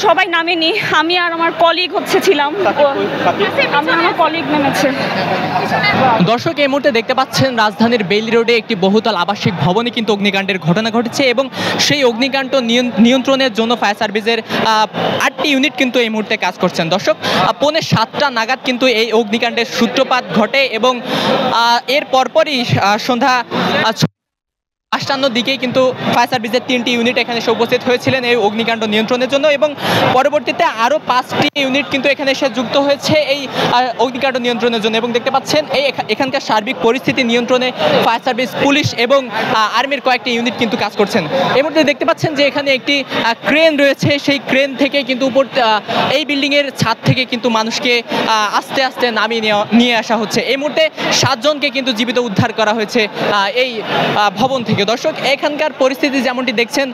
সবাই নামেনি, আমি আর আমার কলিগ ছিলাম, আমার কলিগ নেমেছে। দর্শক এই মুহূর্তে দেখতে পাচ্ছেন রাজধানীর বেইলি রোডে একটি বহুতল আবাসিক ভবনে কিন্তু অগ্নিকাণ্ডের ঘটনা ঘটেছে এবং সেই অগ্নিকাণ্ড নিয়ন্ত্রণের জন্য ফায়ার সার্ভিসের 8টি ইউনিট কিন্তু এই মুহূর্তে কাজ করছেন। দর্শক 6:45 নাগাদ কিন্তু এই অগ্নিকাণ্ডের সূত্রপাত ঘটে এবং এর পরপরই সন্ধ্যা 5টার দিকেই কিন্তু ফায়ার সার্ভিসের 3টি ইউনিট এখানে এসে উপস্থিত হয়েছিলেন এই অগ্নিকাণ্ড নিয়ন্ত্রণের জন্য এবং পরবর্তীতে আরও 5টি ইউনিট কিন্তু এখানে এসে যুক্ত হয়েছে এই অগ্নিকাণ্ড নিয়ন্ত্রণের জন্য এবং দেখতে পাচ্ছেন এখানকার সার্বিক পরিস্থিতি নিয়ন্ত্রণে ফায়ার সার্ভিস, পুলিশ এবং আর্মির কয়েকটি ইউনিট কিন্তু কাজ করছেন। এই মুহূর্তে দেখতে পাচ্ছেন যে এখানে একটি ক্রেন রয়েছে, সেই ক্রেন থেকে কিন্তু উপর এই বিল্ডিংয়ের ছাদ থেকে কিন্তু মানুষকে আস্তে আস্তে নামিয়ে নিয়ে আসা হচ্ছে। এই মুহূর্তে 7 জনকে কিন্তু জীবিত উদ্ধার করা হয়েছে এই ভবন থেকে। দর্শক এখানকার পরিস্থিতি যেমনটি দেখছেন,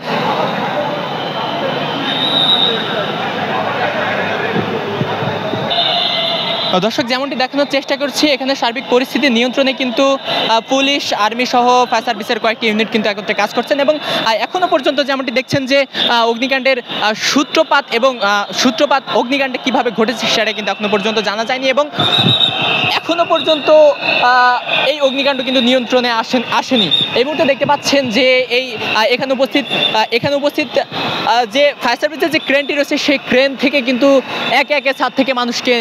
দর্শক যেমনটি দেখানোর চেষ্টা করছি, এখানে সার্বিক পরিস্থিতি নিয়ন্ত্রণে কিন্তু পুলিশ, আর্মি সহ ফায়ার সার্ভিসের কয়েকটি ইউনিট কিন্তু একত্রে কাজ করছেন এবং এখনো পর্যন্ত যেমনটি দেখছেন যে অগ্নিকাণ্ডের সূত্রপাত অগ্নিকাণ্ডে কিভাবে ঘটেছে সেটা কিন্তু এখনো পর্যন্ত জানা যায়নি এবং এখনো পর্যন্ত এই অগ্নিকাণ্ড কিন্তু নিয়ন্ত্রণে আসেনি। এই মুহূর্তে দেখতে পাচ্ছেন যে এখানে উপস্থিত যে ফায়ার সার্ভিসের যে ক্রেনটি রয়েছে সেই ক্রেন থেকে কিন্তু একে একে ছাদ থেকে মানুষকে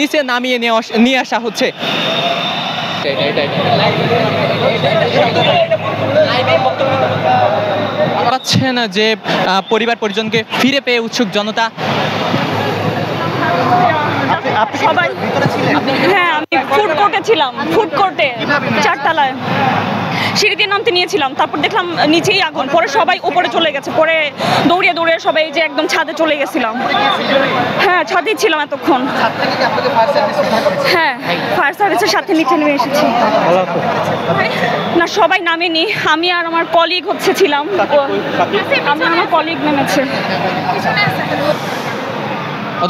নিচে নামিয়ে নিয়ে আসা হচ্ছে। পাচ্ছেন যে পরিবার পরিজনকে ফিরে পেয়ে উৎসুক জনতা। সবাই, হ্যাঁ আমি ফুড কোর্টে ছিলাম, ফুড কোর্টে 4 তলায় সিঁড়ি দিয়ে নামতে নিয়েছিলাম, তারপর দেখলাম নিচেই আগুন, পরে সবাই উপরে চলে গেছে, পরে দৌড়িয়ে সবাই যে একদম ছাদে চলে গেছিলাম। হ্যাঁ ছাদেই ছিলাম এতক্ষণ। হ্যাঁ ফায়ার সার্ভিসের সাথে নিচে নেমে এসেছি। না সবাই নামেনি, আমি আর আমার কলিগ ছিলাম, আমার কলিগ নেমেছে।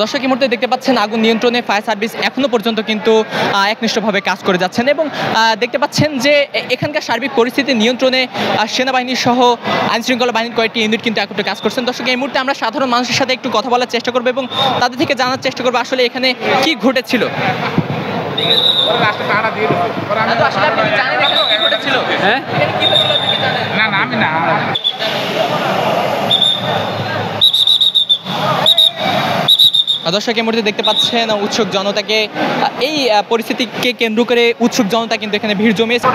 দর্শক এই মুহূর্তে দেখতে পাচ্ছেন আগুন নিয়ন্ত্রণে ফায়ার সার্ভিস এখনো পর্যন্ত কিন্তু একনিষ্ঠভাবে কাজ করে যাচ্ছেন এবং দেখতে পাচ্ছেন যে এখানকার সার্বিক পরিস্থিতি নিয়ন্ত্রণে সেনাবাহিনী সহ আইনশৃঙ্খলা বাহিনীর কয়েকটি ইউনিট কিন্তু একত্রে কাজ করছেন। দর্শক এই মুহূর্তে আমরা সাধারণ মানুষের সাথে একটু কথা বলার চেষ্টা করবো এবং তাদের থেকে জানার চেষ্টা করবো আসলে এখানে কি ঘটেছিল। দর্শক এই মুহূর্তে দেখতে পাচ্ছেন উৎসুক জনতাকে, এই পরিস্থিতিকে কেন্দ্র করে উৎসুক জনতা কিন্তু এখানে ভিড় জমিয়েছে।